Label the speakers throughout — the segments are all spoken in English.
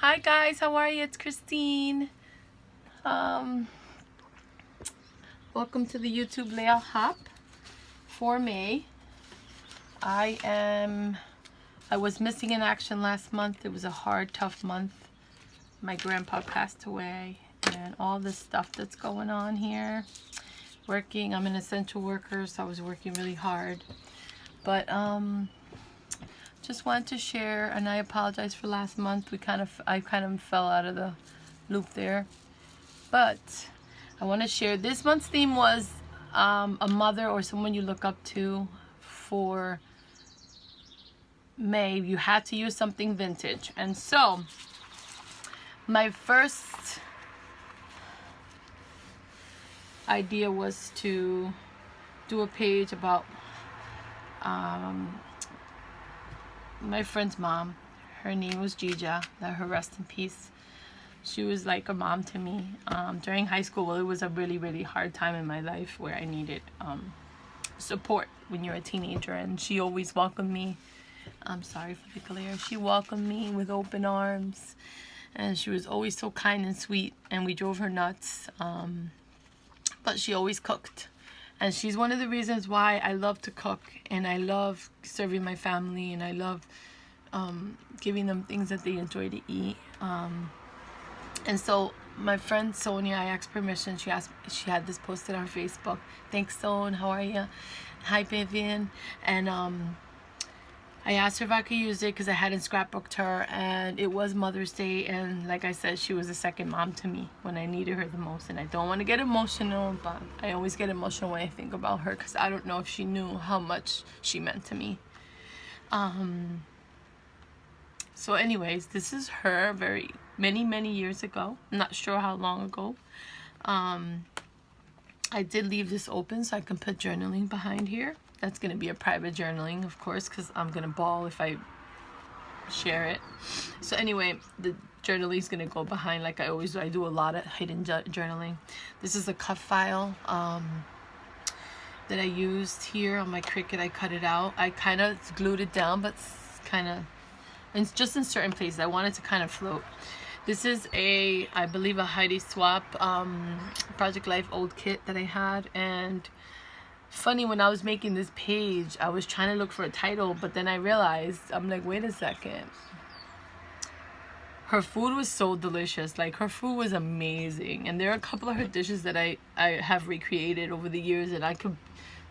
Speaker 1: Hi guys, how are you? It's Christine. Welcome to the YouTube layout hop for May. I was missing in action last month. It was a hard, tough month. My grandpa passed away and all this stuff that's going on here. Working, I'm an essential worker, so I was working really hard. But just wanted to share, and I apologize for last month. I kind of fell out of the loop there. But I want to share, this month's theme was a mother or someone you look up to for May. You had to use something vintage. And so my first idea was to do a page about my friend's mom. Her name was Gija, let her rest in peace. She was like a mom to me. During high school, well, it was a really, really hard time in my life where I needed support when you're a teenager, and she always welcomed me. I'm sorry for the glare. She welcomed me with open arms, and she was always so kind and sweet, and we drove her nuts. But she always cooked. And she's one of the reasons why I love to cook, and I love serving my family, and I love giving them things that they enjoy to eat. And so my friend Sonia, I asked permission. She had this posted on Facebook. Thanks, Son. How are you? Hi, Vivian. And I asked her if I could use it because I hadn't scrapbooked her, and it was Mother's Day, and like I said, she was a second mom to me when I needed her the most. And I don't want to get emotional, but I always get emotional when I think about her because I don't know if she knew how much she meant to me. So anyways, this is her many years ago. I'm not sure how long ago. I did leave this open so I can put journaling behind here. That's going to be a private journaling, of course, because I'm going to bawl if I share it. So anyway, the journaling is going to go behind like I always do. I do a lot of hidden journaling. This is a cut file that I used here on my Cricut. I cut it out. I kind of glued it down, but it's just in certain places. I want it to kind of float. This is I believe a Heidi Swap Project Life old kit that I had. And funny, when I was making this page, I was trying to look for a title, but then I realized, I'm like, wait a second. Her food was so delicious. Like, her food was amazing. And there are a couple of her dishes that I have recreated over the years, and I could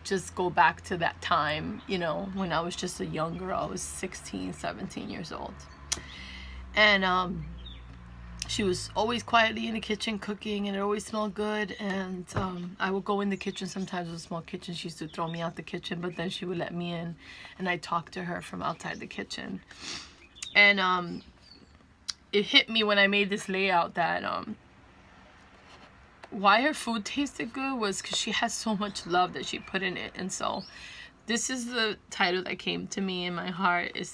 Speaker 1: just go back to that time, you know, when I was just a young girl. I was 16, 17 years old. And she was always quietly in the kitchen cooking, and it always smelled good. And I would go in the kitchen. Sometimes it was a small kitchen. She used to throw me out the kitchen, but then she would let me in, and I talked to her from outside the kitchen. And it hit me when I made this layout that why her food tasted good was because she has so much love that she put in it. And so this is the title that came to me in my heart. It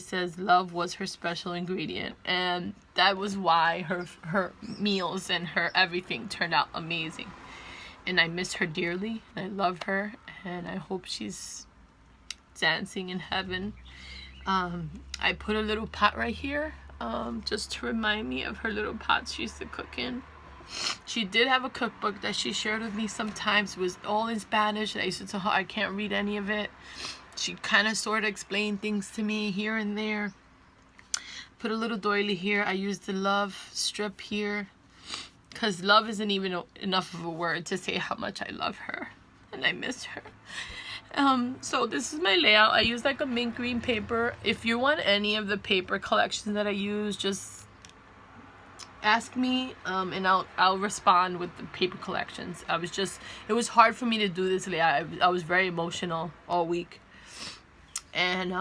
Speaker 1: says love was her special ingredient, and that was why her meals and her everything turned out amazing. And I miss her dearly. I love her, and I hope she's dancing in heaven. I put a little pot right here just to remind me of her little pots she used to cook in. She did have a cookbook that she shared with me sometimes. It was all in Spanish. I used to tell her I can't read any of it. She kind of sort of explained things to me here and there. Put a little doily here. I used the love strip here because love isn't even enough of a word to say how much I love her and I miss her. So this is my layout. I use like a mint green paper. If you want any of the paper collections that I use, just ask me, and I'll respond with the paper collections. It was hard for me to do this layout. I was very emotional all week, and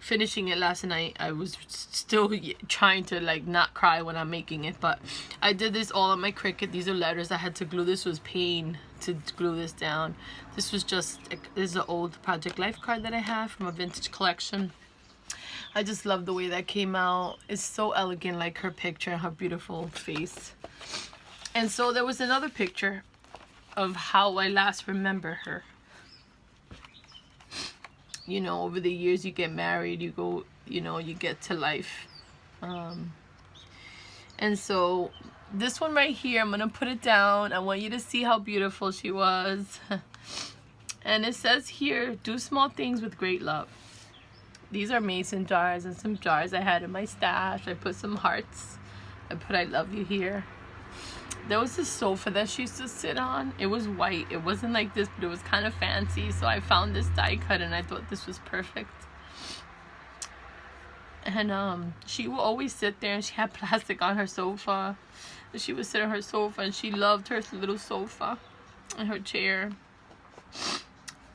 Speaker 1: finishing it last night, I was still trying to like not cry when I'm making it. But I did this all on my Cricut. These are letters I had to glue. This was pain to glue this down. This is an old Project Life card that I have from a vintage collection. I just love the way that came out. It's so elegant, like her picture and her beautiful face. And so there was another picture of how I last remember her. You know, over the years you get married, you go, you know, you get to life. And so this one right here, I'm gonna put it down. I want you to see how beautiful she was. And it says here, do small things with great love. These are mason jars and some jars I had in my stash. I put some hearts. I put I love you here. There was this sofa that she used to sit on. It was white. It wasn't like this, but it was kind of fancy. So I found this die cut and I thought this was perfect. And she would always sit there, and she had plastic on her sofa. And she would sit on her sofa, and she loved her little sofa and her chair.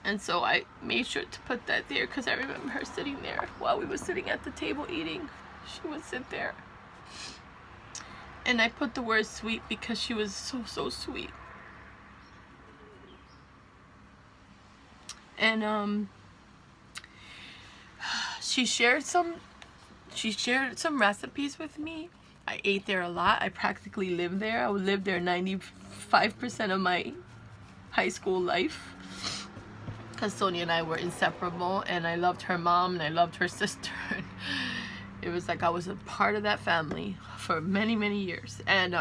Speaker 1: And so I made sure to put that there because I remember her sitting there while we were sitting at the table eating. She would sit there. And I put the word sweet because she was so sweet. And she shared some recipes with me. I ate there a lot. I practically lived there. I would live there 95% of my high school life. Because Sonia and I were inseparable, and I loved her mom and I loved her sister. It was like I was a part of that family for many years. And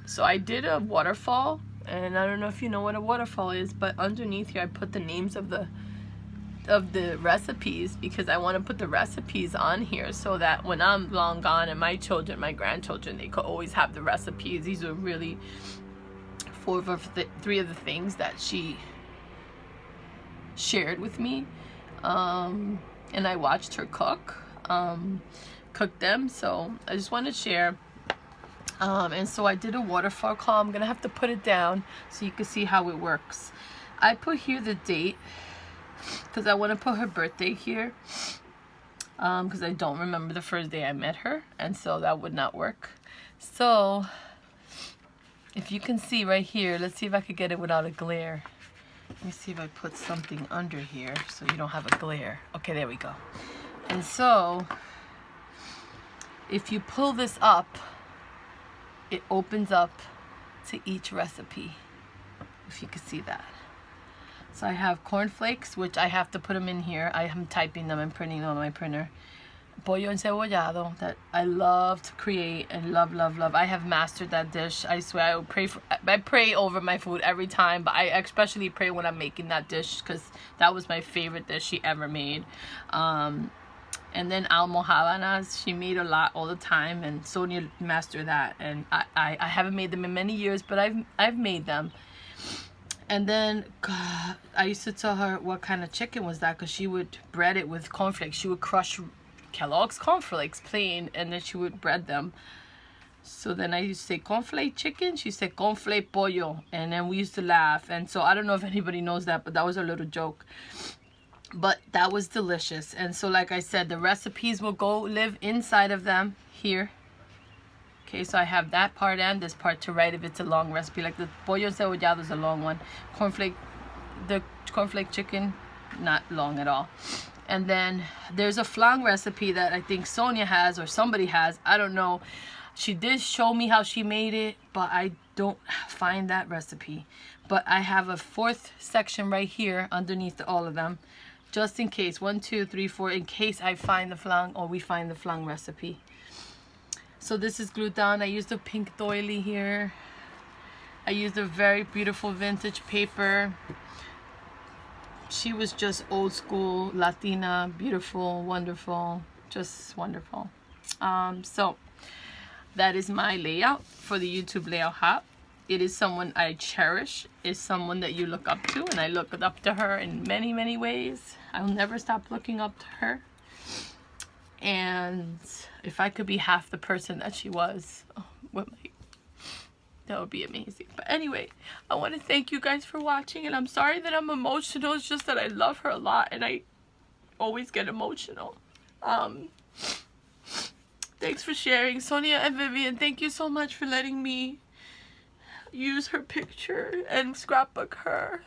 Speaker 1: so I did a waterfall, and I don't know if you know what a waterfall is, but underneath here I put the names of the recipes, because I want to put the recipes on here so that when I'm long gone and my children, my grandchildren, they could always have the recipes. These are really three of the things that she shared with me, and I watched her cook them, so I just want to share. And so I did a waterfall call. I'm gonna have to put it down so you can see how it works. I put here the date because I want to put her birthday here, because I don't remember the first day I met her, and so that would not work. So if you can see right here, let's see if I could get it without a glare. Let me see if I put something under here so you don't have a glare. Okay, there we go. And so if you pull this up, it opens up to each recipe, if you can see that. So I have cornflakes, which I have to put them in here. I am typing them and printing them on my printer. Pollo encebollado, that I love to create and love. I have mastered that dish. I swear, I pray over my food every time, but I especially pray when I'm making that dish because that was my favorite dish she ever made. And then almojábanas, she made a lot all the time, and Sonia mastered that. And I haven't made them in many years, but I've made them. And then God, I used to tell her what kind of chicken was that, because she would bread it with cornflakes. She would crush Kellogg's cornflakes plain, and then she would bread them. So then I used to say cornflake chicken, she said cornflake pollo, and then we used to laugh. And so I don't know if anybody knows that, but that was a little joke. But that was delicious. And so like I said, the recipes will go live inside of them here. Okay, so I have that part and this part to write if it's a long recipe. Like the pollo encebollado is a long one. The cornflake chicken, not long at all. And then there's a flan recipe that I think Sonia has, or somebody has, I don't know. She did show me how she made it, but I don't find that recipe. But I have a fourth section right here underneath all of them, just in case. 1, 2, 3, 4, in case I find the flan or we find the flan recipe. So this is glued down. I used a pink doily here. I used a very beautiful vintage paper. She was just old school Latina, beautiful, wonderful, just wonderful. So that is my layout for the YouTube layout hub. It is someone I cherish. It's someone that you look up to, and I look up to her in many ways. I'll never stop looking up to her. And if I could be half the person that she was, that would be amazing. But anyway, I want to thank you guys for watching, and I'm sorry that I'm emotional. It's just that I love her a lot, and I always get emotional. Thanks for sharing. Sonia and Vivian, thank you so much for letting me use her picture and scrapbook her.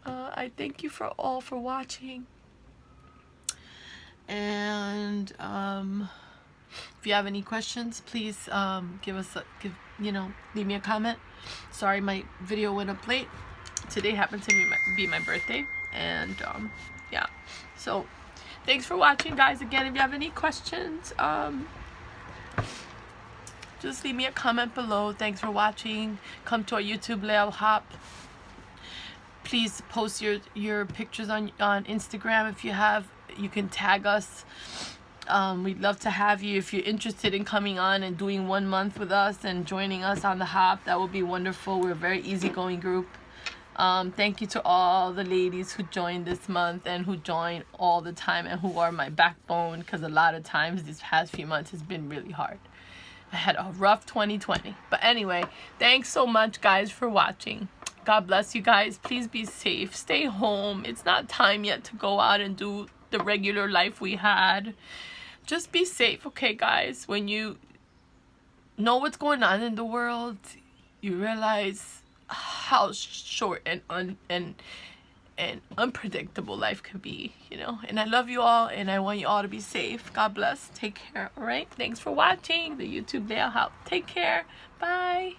Speaker 1: I thank you for watching. And if you have any questions, please leave me a comment. Sorry my video went up late. Today happened to be my birthday, and yeah. So thanks for watching, guys. Again, if you have any questions, just leave me a comment below. Thanks for watching. Come to our YouTube layout hop. Please post your pictures on Instagram if you have. You can tag us. We'd love to have you. If you're interested in coming on and doing 1 month with us and joining us on the hop, that would be wonderful. We're a very easygoing group. Thank you to all the ladies who joined this month and who join all the time and who are my backbone, because a lot of times these past few months has been really hard. I had a rough 2020. But anyway, thanks so much, guys, for watching. God bless you guys. Please be safe. Stay home. It's not time yet to go out and do the regular life we had. Just be safe, okay, guys? When you know what's going on in the world, you realize how short and unpredictable life can be, you know. And I love you all, and I want you all to be safe. God bless. Take care. All right. Thanks for watching the YouTube layout. Take care. Bye.